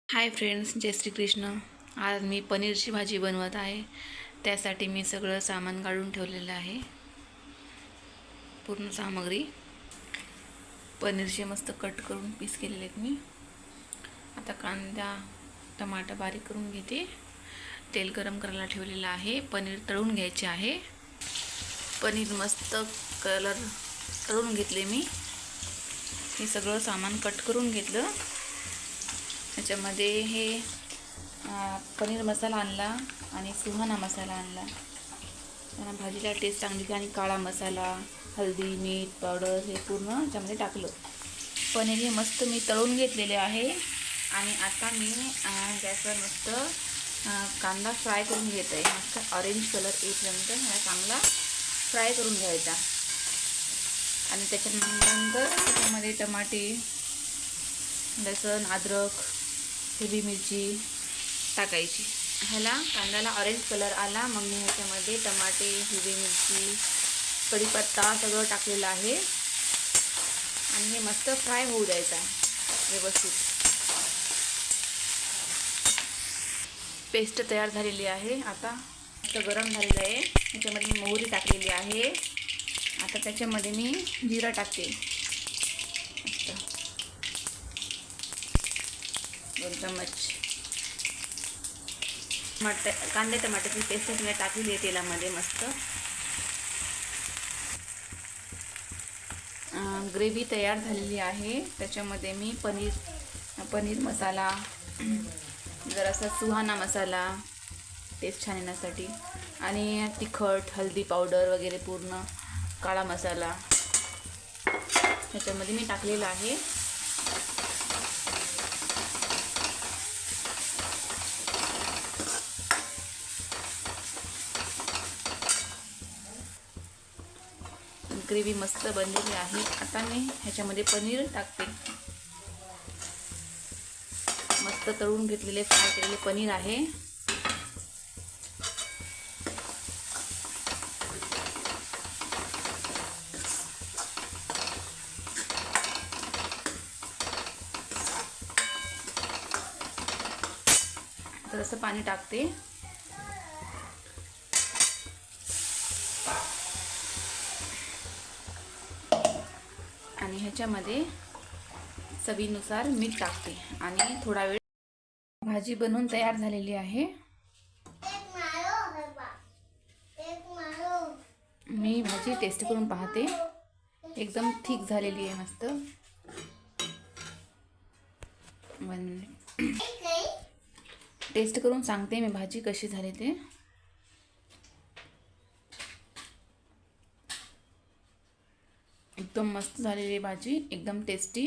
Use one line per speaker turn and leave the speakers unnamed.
Hi friends, जय श्री कृष्ण. आज मी पनीरची भाजी बनवत आहे. त्यासाठी मी सगळं सामान काढून ठेवलेलं आहे. पूर्ण सामग्री. पनीरचे मस्त कट करून पीस केलेले आहेत मी. आता कांदा टमाटर बारीक करून घेते. तेल गरम करायला ठेवलेलं आहे. पनीर तळून घ्यायचे आहे. पनीर मस्त कलर तळून घेतले मी. हे सगळं सामान कट करून घेतलं. त्याच्यामध्ये हे पनीर मसाला आणला आणि सुहाना मसाला आणला. त्यांना भाजीला टेस्ट चांगली आणि काळा मसाला, हळदी, मीठ पावडर हे पूर्ण त्याच्यामध्ये टाकलं. पनीर हे मस्त मी तळून घेतलेले आहे. आणि आता मी गॅसवर मस्त कांदा फ्राय करून घेत आहे. मस्त ऑरेंज कलर येईपर्यंत हा चांगला फ्राय करून घ्यायचा. आणि त्याच्यानंतर त्याच्यामध्ये टमाटे, लसूण, अद्रक, हिरवी मिरची टाकायची. ह्याला कांद्याला ऑरेंज कलर आला मग मी ह्याच्यामध्ये टमाटे, हिरवी मिरची, कढीपत्ता सगळं टाकलेलं आहे. आणि हे मस्त फ्राय होऊ द्यायचं आहे व्यवस्थित. पेस्ट तयार झालेली आहे. आता मस्त गरम झालेलं आहे. ह्याच्यामध्ये मी मोहरी टाकलेली आहे. आता त्याच्यामध्ये मी जिरा टाकते. मस्त 2 चम्मच कांदे टमाट्याची पेस्ट मी टाकलेली आहे तेलामध्ये. मस्त ग्रेव्ही तयार झालेली आहे. त्याच्यामध्ये मी पनीर मसाला, जरासा सुहाना मसाला टेस्ट छान येण्यासाठी, आणि तिखट, हळदी पावडर वगैरे पूर्ण काळा मसाला ह्याच्यामध्ये मी टाकलेला आहे. ग्रेव्ही मस्त बनलेली आहे. आता मी ह्याच्यामध्ये पनीर टाकते. मस्त तळून घेतलेले फ्राय केलेले पनीर आहे. थोडंसं पाणी टाकते. आणि ह्याच्यामध्ये चवीनुसार मीठ टाकते. आणि थोडा वेळ भाजी बनवून तयार झालेली आहे. मी भाजी टेस्ट करून पाहते. एकदम थिक झालेली आहे. मस्त टेस्ट करून सांगते मी भाजी कशी झाली ते. एकदम मस्त झालेली भाजी, एकदम टेस्टी.